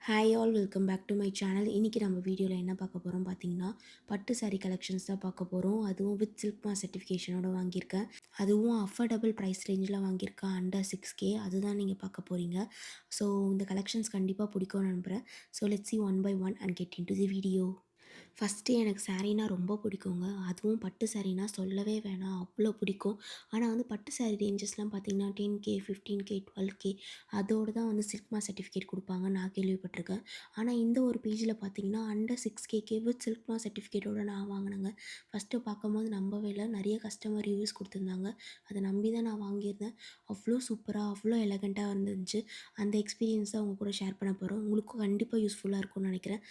Hi all welcome back to my channel. இன்றைக்கி நம்ம வீடியோவில் என்ன பார்க்க போகிறோம் பார்த்தீங்கன்னா, பட்டு சாரீ கலெக்ஷன்ஸ் தான் பார்க்க போகிறோம். அதுவும் வித் சில்க் மார்க் சர்டிஃபிகேஷனோட வாங்கியிருக்கேன். அதுவும் அஃபோர்டபுள் ப்ரைஸ் ரேஞ்சில் வாங்கியிருக்கேன். அண்டர் 6K அதுதான் நீங்கள் பார்க்க போகிறீங்க. ஸோ இந்த கலெக்ஷன்ஸ் கண்டிப்பாக பிடிக்கும்னு நம்புகிறேன். So let's see one by one and get into the video. First எனக்கு சாரீனா ரொம்ப பிடிக்குங்க. அதுவும் பட்டு சாரீனா சொல்லவே வேணாம், அவ்வளோ பிடிக்கும். ஆனால் வந்து பட்டு சாரீ ரேஞ்சஸ்லாம் பார்த்தீங்கன்னா 10K 15K 12K அதோடு தான் வந்து சில்க் மார்க் சர்டிஃபிகேட் கொடுப்பாங்க நான் கேள்விப்பட்டிருக்கேன். ஆனால் இந்த ஒரு பேஜில் பார்த்தீங்கன்னா under 6K with silk mark சர்டிஃபிகேட்டோட நான் வாங்கினேங்க. ஃபஸ்ட்டு பார்க்கும்போது நம்பவே இல்லை, நிறைய கஸ்டமர் ரிவ்யூஸ் கொடுத்துருந்தாங்க. அதை நம்பி தான் நான் வாங்கியிருந்தேன். அவ்வளோ சூப்பராக அவ்வளோ எலகண்ட்டாக இருந்துச்சு. அந்த எக்ஸ்பீரியன்ஸை அவங்க கூட ஷேர் பண்ண போகிறோம். உங்களுக்கும் கண்டிப்பாக யூஸ்ஃபுல்லாக இருக்கும்னு நினைக்கிறேன்.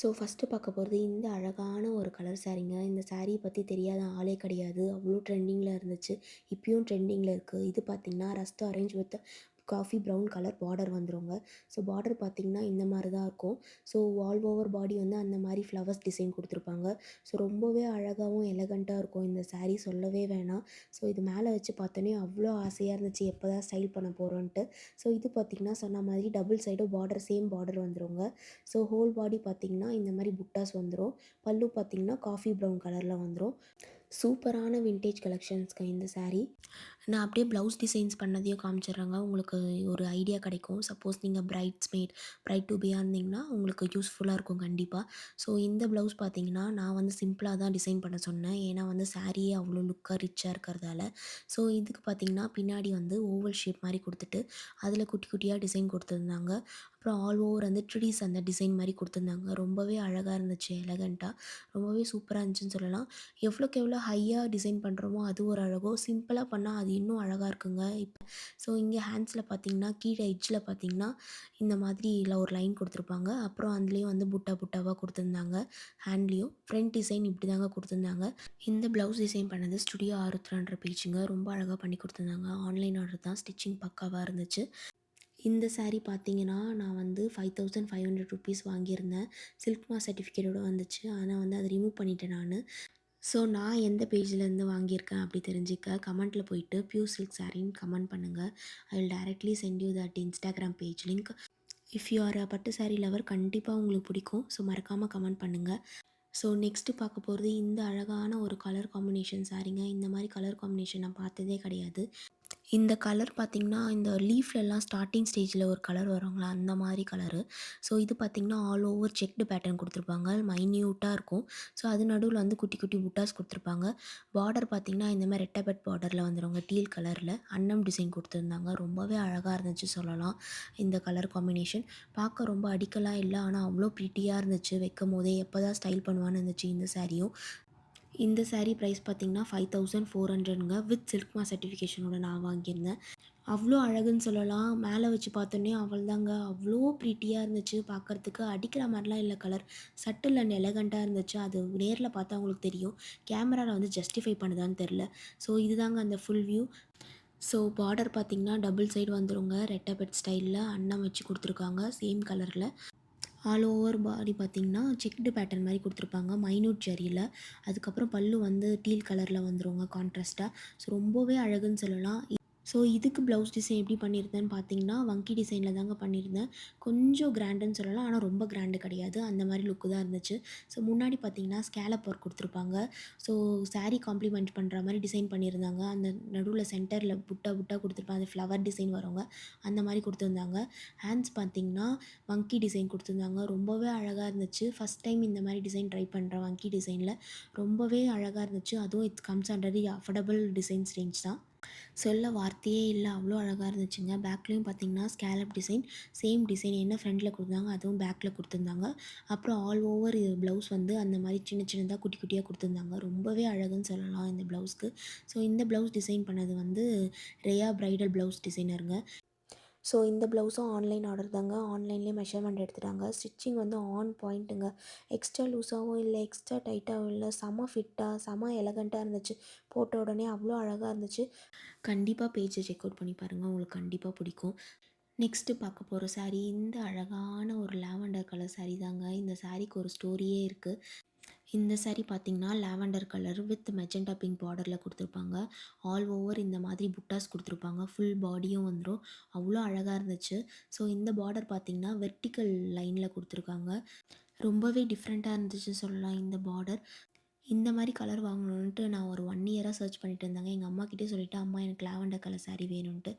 ஸோ ஃபஸ்ட்டு பார்க்க போகிறது இந்த அழகான ஒரு கலர் சாரீங்க. இந்த சாரீ பற்றி தெரியாத ஆளே கிடையாது. அவ்வளோ ட்ரெண்டிங்கில் இருந்துச்சு. இப்பயும் ட்ரெண்டிங்கில் இருக்குது. இது பார்த்திங்கன்னா rust orange with coffee brown colour border வந்துருங்க. ஸோ பார்டர் பார்த்திங்கன்னா இந்த மாதிரி தான் இருக்கும். ஸோ ஆல் ஓவர் பாடி வந்து அந்த மாதிரி ஃப்ளவர்ஸ் டிசைன் கொடுத்துருப்பாங்க. ஸோ ரொம்பவே அழகாகவும் எலகண்ட்டாக இருக்கும் இந்த சாரீ, சொல்லவே வேணாம். ஸோ இது மேலே வச்சு பார்த்தோன்னே அவ்வளோ ஆசையாக இருந்துச்சு, எப்போ தான் ஸ்டைல் பண்ண போகிறோன்ட்டு. ஸோ இது பார்த்திங்கன்னா சொன்ன மாதிரி double side border, same border வந்துருங்க. ஸோ ஹோல் பாடி பார்த்திங்கன்னா இந்த மாதிரி புட்டாஸ் வந்துடும். பல்லு பார்த்திங்கன்னா காஃபி ப்ரௌன் கலரில் வந்துடும். சூப்பரான விண்டேஜ் கலெக்ஷன்ஸ்க்கு இந்த சாரீ. நான் அப்படியே ப்ளவுஸ் டிசைன்ஸ் பண்ணதையும் காமிச்சிடுறேங்க. உங்களுக்கு ஒரு ஐடியா கிடைக்கும். சப்போஸ் நீங்கள் பிரைட் டு பியாக இருந்தீங்கன்னா உங்களுக்கு யூஸ்ஃபுல்லாக இருக்கும் கண்டிப்பாக. ஸோ இந்த ப்ளவுஸ் பார்த்தீங்கன்னா நான் வந்து சிம்பிளாக தான் டிசைன் பண்ண சொன்னேன். ஏன்னா வந்து சாரியே அவ்வளோ லுக்காக ரிச்சாக இருக்கிறதால. ஸோ இதுக்கு பார்த்தீங்கன்னா பின்னாடி வந்து ஓவல் ஷேப் மாதிரி கொடுத்துட்டு அதில் குட்டி குட்டியாக டிசைன் கொடுத்துருந்தாங்க. அப்புறம் ஆல் ஓவர் வந்து ட்ரீஸ் அந்த டிசைன் மாதிரி கொடுத்துருந்தாங்க. ரொம்பவே அழகாக இருந்துச்சு, எலகண்ட்டாக ரொம்பவே சூப்பராக இருந்துச்சுன்னு சொல்லலாம். எவ்வளோக்கு எவ்வளோ ஹையாக டிசைன் பண்ணுறோமோ அது ஒரு அழகோ, சிம்பிளாக பண்ணால் அது இன்னும் அழகாக இருக்குங்க. ஸோ இங்கே ஹேண்ட்ஸில் பார்த்தீங்கன்னா கீழே எட்ஜில் பார்த்தீங்கன்னா இந்த மாதிரி இல்லை ஒரு லைன் கொடுத்துருப்பாங்க. அப்புறம் அதுலேயும் வந்து புட்டாவாக கொடுத்துருந்தாங்க. ஹேண்ட்லேயும் ஃப்ரண்ட் டிசைன் இப்படி தாங்க கொடுத்துருந்தாங்க. இந்த ப்ளவுஸ் டிசைன் பண்ணது ஸ்டுடியோ ஆருத்ரான்ற பேஜுங்க. ரொம்ப அழகாக பண்ணி கொடுத்துருந்தாங்க. ஆன்லைன் ஆர்டர் தான், ஸ்டிச்சிங் பக்காவாக இருந்துச்சு. இந்த சாரீ பார்த்தீங்கன்னா நான் வந்து 5500 ருபீஸ் வாங்கியிருந்தேன். சில்க் மார்க் சர்டிஃபிகேட்டோட வந்துச்சு. ஆனால் வந்து அதை ரிமூவ் பண்ணிட்டேன் நான். ஸோ நான் எந்த பேஜ்லேருந்து வாங்கியிருக்கேன் அப்படி தெரிஞ்சுக்க கமெண்ட்டில் போயிட்டு பியூர் சில்க் சாரின்னு கமெண்ட் பண்ணுங்கள். I will directly send you that Instagram page link. If you are a pattu sari lower கண்டிப்பாக உங்களுக்கு பிடிக்கும். ஸோ மறக்காமல் கமெண்ட் பண்ணுங்கள். ஸோ நெக்ஸ்ட்டு பார்க்க போகிறது இந்த அழகான ஒரு கலர் காம்பினேஷன் சாரீங்க. இந்த மாதிரி கலர் காம்பினேஷன் நான் பார்த்ததே கிடையாது. இந்த கலர் பார்த்திங்கன்னா இந்த லீஃப்லலாம் ஸ்டார்டிங் ஸ்டேஜில் ஒரு கலர் வருங்களா அந்த மாதிரி கலரு. ஸோ இது பார்த்திங்கன்னா ஆல் ஓவர் செக்டு பேட்டர்ன் கொடுத்துருப்பாங்க. மைன்யூட்டாக இருக்கும். ஸோ அது நடுவில் வந்து குட்டி குட்டி புட்டாஸ் கொடுத்துருப்பாங்க. பார்டர் பார்த்திங்கன்னா இந்த மாதிரி ரெட்டபெட் பார்டரில் வந்துடுங்க, டீல் கலரில் அன்னம் டிசைன் கொடுத்துருந்தாங்க. ரொம்பவே அழகாக இருந்துச்சு சொல்லலாம். இந்த கலர் காம்பினேஷன் பார்க்க ரொம்ப அடிக்கலாம் இல்லை, ஆனால் அவ்வளோ ப்ரிட்டியாக இருந்துச்சு. வைக்கும் போதே எப்போ தான் ஸ்டைல் பண்ணுவான்னு இருந்துச்சு இந்த சாரியும். இந்த சாரீ ப்ரைஸ் பார்த்திங்கன்னா 5400ங்க வித் சில்க் மார்க் சர்டிஃபிகேஷனோட நான் வாங்கியிருந்தேன். அவ்வளோ அழகுன்னு சொல்லலாம். மேலே வச்சு பார்த்தோன்னே அவள்தாங்க அவ்வளோ ப்ரிட்டியாக இருந்துச்சு பார்க்குறதுக்கு. அடிக்கிற மாதிரிலாம் இல்லை, கலர் சட்டில் அண்ட் எலகண்ட்டாக இருந்துச்சு. அது நேரில் பார்த்தா உங்களுக்கு தெரியும், கேமராவில் வந்து ஜஸ்டிஃபை பண்ணுதான்னு தெரில. ஸோ இதுதாங்க அந்த ஃபுல் வியூ. ஸோ பார்டர் பார்த்திங்கன்னா டபுள் சைடு வந்துருங்க, ரெட்டபெட் ஸ்டைலில் அன்னம் வச்சு கொடுத்துருக்காங்க சேம் கலரில். ஆல் ஓவர் பாடி பார்த்திங்கன்னா செக்டு பேட்டர்ன் மாதிரி கொடுத்துருப்பாங்க மைன்யூட் ஜரியில். அதுக்கப்புறம் பல்லு வந்து டீல் கலரில் வந்துருங்க கான்ட்ராஸ்ட்டாக. ஸோ ரொம்பவே அழகுன்னு சொல்லலாம். ஸோ இதுக்கு ப்ளவுஸ் டிசைன் எப்படி பண்ணியிருந்தேன்னு பார்த்தீங்கன்னா வங்கி டிசைனில் தாங்க பண்ணியிருந்தேன். கொஞ்சம் கிராண்டுன்னு சொல்லலாம், ஆனால் ரொம்ப கிராண்டு கிடையாது. அந்த மாதிரி லுக்கு தான் இருந்துச்சு. ஸோ முன்னாடி பார்த்தீங்கன்னா ஸ்கேலப் ஒர்க் கொடுத்துருப்பாங்க. ஸோ சாரீ காம்ப்ளிமெண்ட் பண்ணுற மாதிரி டிசைன் பண்ணியிருந்தாங்க. அந்த நடுவில் சென்டரில் புட்டா கொடுத்துருப்பாங்க, அது ஃப்ளவர் டிசைன் வருங்க, அந்த மாதிரி கொடுத்துருந்தாங்க. ஹேண்ட்ஸ் பார்த்திங்கன்னா வங்கி டிசைன் கொடுத்துருந்தாங்க. ரொம்பவே அழகாக இருந்துச்சு. ஃபஸ்ட் டைம் இந்த மாதிரி டிசைன் ட்ரை பண்ணுறேன் வங்கி டிசைனில். ரொம்பவே அழகாக இருந்துச்சு. அதுவும் it's comes under the affordable designs range தான். சொல்ல வார்த்தையே இல்லை, அவ்வளோ அழகாக இருந்துச்சுங்க. பேக்லேயும் பார்த்தீங்கன்னா ஸ்கேலப் டிசைன், சேம் டிசைன் என்ன ஃப்ரண்டில் கொடுத்தாங்க அதுவும் பேக்கில் கொடுத்துருந்தாங்க. அப்புறம் ஆல் ஓவர் ப்ளவுஸ் வந்து அந்த மாதிரி சின்ன சின்னதாக குட்டி குட்டியாக கொடுத்துருந்தாங்க. ரொம்பவே அழகுன்னு சொல்லலாம் இந்த ப்ளவுஸ்க்கு. ஸோ இந்த ப்ளவுஸ் டிசைன் பண்ணது வந்து ரேயா பிரைடல் ப்ளவுஸ் டிசைனருங்க. ஸோ இந்த ப்ளவுஸும் ஆன்லைன் ஆர்டர் தாங்க. ஆன்லைன்லேயே மெஷர்மெண்ட் எடுத்துட்டாங்க. ஸ்டிச்சிங் வந்து ஆன் பாயிண்ட்டுங்க. எக்ஸ்ட்ரா லூஸாகவும் இல்லை, எக்ஸ்ட்ரா டைட்டாகவும் இல்லை, செம ஃபிட்டாக செம எலகண்ட்டாக இருந்துச்சு. போட்ட உடனே அவ்வளோ அழகாக இருந்துச்சு. கண்டிப்பாக பேஜை செக் அவுட் பண்ணி பாருங்கள், உங்களுக்கு கண்டிப்பாக பிடிக்கும். நெக்ஸ்ட்டு பார்க்க போகிற சாரீ இந்த அழகான ஒரு லாவெண்டர் கலர் சாரீ தாங்க. இந்த சாரீக்கு ஒரு ஸ்டோரியே இருக்குது. இந்த சாரீ பார்த்தீங்கன்னா, lavender colour with magenta pink பார்டர்ல குடுத்துருப்பாங்க. ஆல் ஓவர் இந்த மாதிரி புட்டாஸ் குடுத்துருப்பாங்க. ஃபுல் பாடியும் வந்துரும். அவ்ளோ அழகா இருந்துச்சு. ஸோ இந்த பார்டர் பார்த்தீங்கன்னா, வெர்டிகல் லைன்ல குடுத்துருக்காங்க. ரொம்பவே டிஃப்ரெண்ட்டா இருந்துச்சு சொல்லலாம் இந்த பார்டர். இந்த மாரி கலர் வாங்கணுன்ட்டு நான் ஒரு 1 இயரா சர்ச் பண்ணிட்டு இருந்தேங்க. எங்க அம்மாகிட்டயே சொல்லிட்டேன், "அம்மா எனக்கு லாவெண்டர் கலர் சாரீ வேணுன்ட்டு."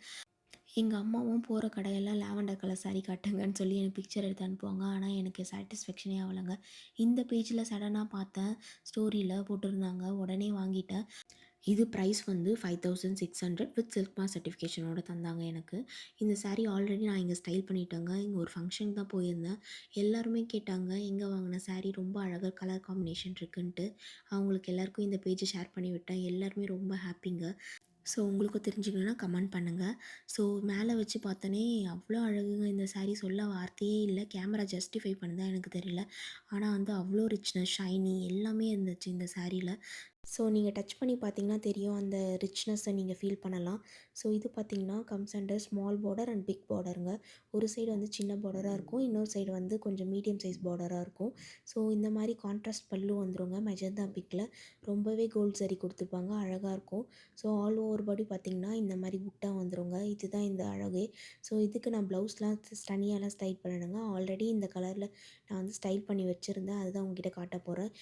எங்க அம்மாவும் போற கடையெல்லாம் லாவெண்டர் கலர் சாரீ காட்டுங்கன்னு சொல்லி எனக்கு பிக்சர் எடுத்து அனுப்புவாங்க. ஆனா, எனக்கு சாட்டிஸ்ஃபேக்ஷனே ஆவலங்க. இந்த பேஜ்ல சடனா பார்த்தேன். ஸ்டோரியில போட்டிருந்தாங்க. உடனே வாங்கிட்டேன். இது பிரைஸ் வந்து 5600 வித் சில்க் மார்க் சர்டிஃபிகேஷனோட தந்தாங்க எனக்கு. இந்த சாரீ ஆல்ரெடி நான் இங்க ஸ்டைல் பண்ணிட்டேங்க. இங்க ஒரு ஃபங்ஷனுக்கு தான் போயிருந்தேன். எல்லாருமே கேட்டாங்க, "எங்க வாங்குன சாரீ? ரொம்ப அழகா கலர் காம்பினேஷன் இருக்குன்ட்டு." அவங்களுக்கு எல்லாருக்கும் இந்த பேஜ ஷேர் பண்ணி விட்டேன். எல்லாருமே ரொம்ப ஹாப்பிங்க. ஸோ உங்களுக்கும் தெரிஞ்சுக்கணுன்னா கமெண்ட் பண்ணுங்க. ஸோ மேலே வச்சு பார்த்தோனே அவ்வளோ அழகுங்க இந்த சாரீ சொல்ல வார்த்தையே இல்ல. கேமரா ஜஸ்டிஃபை பண்ணுதா எனக்கு தெரியல. ஆனா வந்து அவ்வளோ ரிச்னஸ், ஷைனி எல்லாமே இருந்துச்சு இந்த சாரீல. ஸோ நீங்க டச் பண்ணி பார்த்தீங்கன்னா தெரியும். அந்த ரிச்னஸை நீங்க ஃபீல் பண்ணலாம். ஸோ இது பார்த்தீங்கன்னா comes under small border and big பார்டருங்க. ஒரு சைடு வந்து சின்ன பார்டரா இருக்கும். இன்னொரு சைடு வந்து கொஞ்சம் மீடியம் சைஸ் பார்டரா இருக்கும். ஸோ இந்த மாரி கான்ட்ராஸ்ட் பல்லு வந்துருங்க மெஜந்தா பிங்க்ல. ரொம்பவே கோல்ட் ஜரி குடுத்துருப்பாங்க. அழகா இருக்கும். ஸோ ஆல் ஓவர் பாடி பார்த்தீங்கன்னா, இந்த மாரி புட்டா வந்துருங்க. இதுதான் இந்த அழகே. ஸோ இதுக்கு நான் ப்ளவுஸ்லாம் தனியாலாம் ஸ்டைல் பண்ணணுங்க. ஆல்ரெடி இந்த கலர்ல நான் வந்து ஸ்டைல் பண்ணி வச்சிருந்தேன். அதுதான் உங்ககிட்ட காட்டப் போறேன்.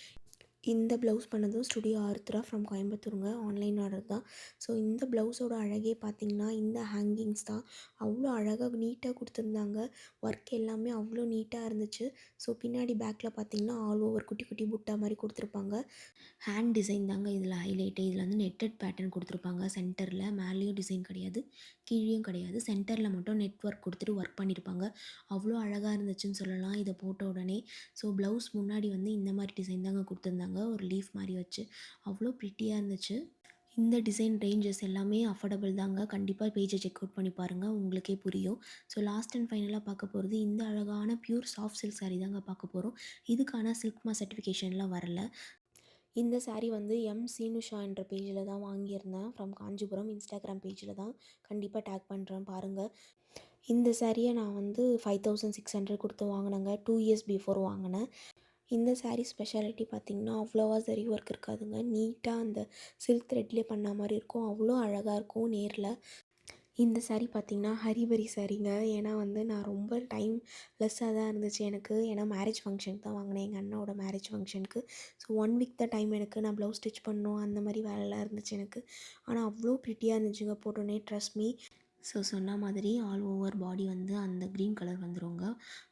இந்த ப்ளவுஸ் பண்ணதும் ஸ்டுடியோ ஆருத்ரா ஃப்ரம் கோயம்புத்தூருங்க. ஆன்லைன் ஆர்டர் தான். ஸோ இந்த ப்ளவுஸோட அழகே பார்த்தீங்கன்னா, இந்த ஹேங்கிங்ஸ் தான். அவ்வளோ அழகா நீட்டா குடுத்துருந்தாங்க. ஒர்க் எல்லாமே அவ்வளோ நீட்டா இருந்துச்சு. ஸோ பின்னாடி பேக்கில பார்த்தீங்கன்னா, ஆல் ஓவர் குட்டி குட்டி புட்டா மாரி குடுத்துருப்பாங்க. ஹேண்ட் டிசைன் தாங்க இதில ஹைலைட்டே. இதில வந்து நெட்டட் பேட்டர்ன் குடுத்துருப்பாங்க சென்டர்ல. மேலேயும் டிசைன் கிடையாது, கீழேயும் கிடையாது. சென்டர்ல மட்டும் நெட் ஒர்க் குடுத்துட்டு ஒர்க் பண்ணியிருப்பாங்க. அவ்வளோ அழகா இருந்துச்சுன்னு சொல்லலாம் இத போட்ட உடனே. ஸோ ப்ளவுஸ் முன்னாடி வந்து இந்த மாரி டிசைன் தாங்க குடுத்துருந்தாங்க. ஒரு லீஃப் மாரி வச்சு. அவ்வளோ ப்ரிட்டியா இருந்துச்சு. இந்த டிசைன் ரேஞ்சஸ் எல்லாமே அஃபோர்டபுள் தாங்க. கண்டிப்பா பேஜ செக் அவுட் பண்ணி பாருங்க. உங்களுக்கே புரியும். ஸோ லாஸ்ட் அண்ட் ஃபைனலா பார்க்க போறது இந்த அழகான பியூர் சாஃப்ட் சில்க் சாரீ தாங்க பார்க்க போறோம். இதுக்கான சில்க் மார்க் சர்டிஃபிகேஷன்லாம் வரல. இந்த சாரீ வந்து சீனுஷா என்ற பேஜில தான் வாங்கியிருந்தேன். ஃப்ரம் காஞ்சிபுரம் இன்ஸ்டாகிராம் பேஜில தான். கண்டிப்பா டேக் பண்ணுறேன் பாருங்க. இந்த சாரிய நான் வந்து 5600 குடுத்து வாங்குனேங்க. 2 இயர்ஸ் பிஃபோர் வாங்குனேன். இந்த சாரீ ஸ்பெஷாலிட்டி பார்த்தீங்கன்னா, அவ்வளவா ஜரி ஒர்க் இருக்காதுங்க. நீட்டா அந்த சில்க் த்ரெட்லயே பண்ண மாரி இருக்கும். அவ்வளோ அழகா இருக்கும் நேர்ல. இந்த சாரீ பார்த்தீங்கன்னா, ஹரிபரி சாரீங்க. ஏன்னா வந்து நான் ரொம்ப டைம் லெஸ்ஸா தான் இருந்துச்சு எனக்கு. ஏன்னா மேரேஜ் ஃபங்க்ஷனுக்கு தான் வாங்கினேன். எங்க அண்ணாவோட மேரேஜ் ஃபங்க்ஷனுக்கு. ஸோ 1 வீக் தான் டைம் எனக்கு. நான் ப்ளவுஸ் ஸ்டிச் பண்ணணும். அந்த மாரி வேலைலாம் இருந்துச்சு எனக்கு. ஆனா அவ்வளோ ப்ரிட்டியா இருந்துச்சுங்க போட்டோனே ட்ரஸ்ட் மீ. ஸோ சொன்ன மாதிரி ஆல் ஓவர் பாடி வந்து அந்த க்ரீன் கலர் வந்துருங்க.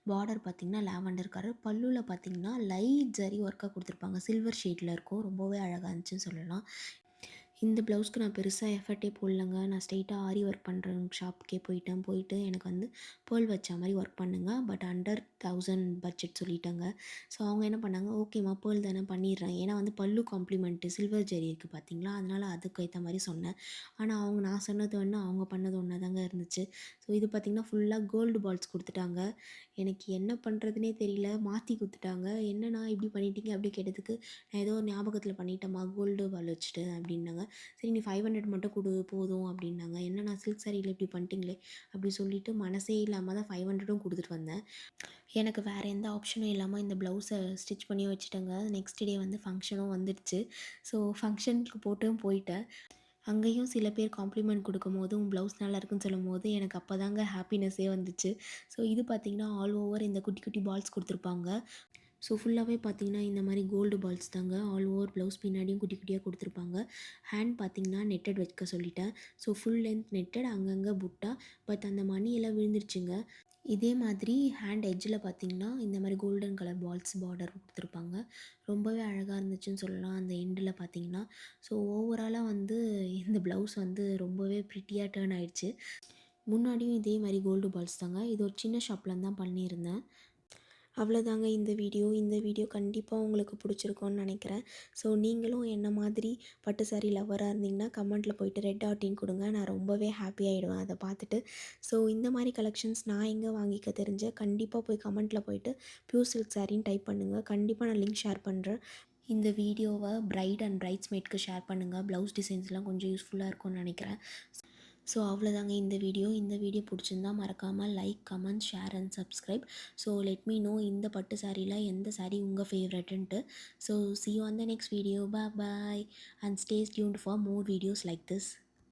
பார்டர் பார்த்தீங்கன்னா, லாவெண்டர் கலர். பல்லுல பார்த்தீங்கன்னா, லைட் ஜரி ஒர்க்கா குடுத்துருப்பாங்க. சில்வர் ஷேட்ல இருக்கும். ரொம்பவே அழகா இருந்துச்சுன்னு சொல்லலாம். இந்த ப்ளவுஸ்க்கு நான் பெருசா எஃபர்ட்டே போடலங்க. நான் ஸ்ட்ரெயிட்டா ஆரி ஒர்க் பண்ற ஷாப்புக்கே போயிட்டேன். போயிட்டு எனக்கு வந்து பேர்ல் வச்ச மாரி ஒர்க் பண்ணுங்க. பட் அண்டர் 1000 பட்ஜெட் சொல்லிட்டேங்க. ஸோ அவங்க என்ன பண்ணாங்க, ஓகேம்மா பேர்ல் தானே பண்ணிடுறேன். ஏன்னா வந்து பல்லு காம்ப்ளிமெண்ட்டு சில்வர் ஜரி இருக்கு பார்த்தீங்களா, அதனால அதுக்கு ஏத்த மாரி சொன்னேன். ஆனா அவங்க நான் சொன்னது ஒண்ணு, அவங்க பண்ணது ஒண்ணா தாங்க இருந்துச்சு. ஸோ இது பார்த்தீங்கன்னா, ஃபுல்லா கோல்டு பால்ஸ் குடுத்துட்டாங்க. எனக்கு என்ன பண்ணுறதுன்னே தெரியல. மாத்தி குடுத்துட்டாங்க. "என்னண்ணா இப்படி பண்ணிட்டீங்க?" அப்படி கேட்டதுக்கு, "நான் ஏதோ ஞாபகத்துல பண்ணிட்டேன்ம்மா, கோல்டு பால் வச்சுட்டு" அப்படின்னாங்க. "சரி நீ 500 மட்டும் குடு போதும்" அப்படின்னாங்க. "என்னண்ணா சில்க் சாரீல இப்படி பண்ணிட்டீங்களே" அப்படி சொல்லிட்டு மனசே இல்லாம தான் 500ம் குடுத்துட்டு வந்தேன். எனக்கு வேறு எந்த ஆப்ஷனும் இல்லாம இந்த ப்ளவுஸ ஸ்டிச் பண்ணி வச்சுட்டேங்க. நெக்ஸ்ட் டே வந்து ஃபங்ஷனும் வந்துடுச்சு. ஸோ ஃபங்ஷனுக்கு போட்டும் போயிட்டேன். அங்கேயும் சில பேர் காம்ப்ளிமெண்ட் குடுக்கும்போது, "உன் ப்ளவுஸ் நல்லாயிருக்குன்னு" சொல்லும்போது, எனக்கு அப்பதாங்க ஹாப்பினஸ்ஸே வந்துச்சு. ஸோ இது பார்த்தீங்கன்னா, ஆல் ஓவர் இந்த குட்டி குட்டி பால்ஸ் குடுத்துருப்பாங்க. ஸோ ஃபுல்லாவே பார்த்தீங்கன்னா, இந்த மாரி கோல்டு பால்ஸ் தாங்க. ஆல் ஓவர் ப்ளவுஸ் பின்னாடியும் குட்டி குட்டியா குடுத்துருப்பாங்க. ஹேண்ட் பார்த்தீங்கன்னா, நெட்டட் வைக்க சொல்லிட்டேன். ஸோ ஃபுல் லென்த் நெட்டட் அங்கங்க புட்டா. பட் அந்த மணி எல்லாம் விழுந்துருச்சுங்க. இதே மாதிரி ஹேண்ட் எட்ஜில பார்த்தீங்கன்னா, இந்த மாரி கோல்டன் கலர் பால்ஸ் பார்டர் குடுத்துருப்பாங்க. ரொம்பவே அழகா இருந்துச்சுன்னு சொல்லலாம். அந்த எண்டுல பார்த்தீங்கன்னா. ஸோ ஓவராலா வந்து இந்த ப்ளவுஸ் வந்து ரொம்பவே ப்ரிட்டியா டர்ன் ஆயிடுச்சு. முன்னாடியும் இதே மாரி கோல்டு பால்ஸ் தாங்க. இது ஒரு சின்ன ஷாப்லேருந்து தான் பண்ணியிருந்தேன். அவ்வளோதாங்க இந்த வீடியோ. இந்த வீடியோ கண்டிப்பா உங்களுக்கு பிடிச்சிருக்கும்னு நெனைக்கிறேன். ஸோ நீங்களும் என்ன மாதிரி பட்டு சாரி லவ்வரா இருந்தீங்கன்னா, கமெண்ட்ல போயிட்டு ரெட் டாட்டின் குடுங்க. நான் ரொம்பவே ஹாப்பி ஆயிடுவேன் அத பார்த்துட்டு. ஸோ இந்த மாரி கலெக்ஷன்ஸ் நான் எங்க வாங்கிக்க தெரிஞ்ச கண்டிப்பா போய் கமெண்ட்ல போயிட்டு பியூர் சில்க் சாரின்னு டைப் பண்ணுங்க. கண்டிப்பா நான் லிங்க் ஷேர் பண்றேன். இந்த வீடியோவ பிரைட் அண்ட் பிரைட்ஸ்மெய்ட்க்கு ஷேர் பண்ணுங்க. ப்ளவுஸ் டிசைன்ஸ்லாம் கொஞ்சம் யூஸ்ஃபுல்லா இருக்கும்னு நெனைக்கிறேன். ஸோ அவ்வளோதாங்க இந்த வீடியோ. இந்த வீடியோ பிடிச்சிருந்தா மறக்காமல் like, comment, share and subscribe. So let me know இந்த பட்டு சாரீல எந்த சாரீ உங்கள் ஃபேவரட்டுன்ட்டு. So see you on the next video. Bye bye and stay tuned for more videos like this.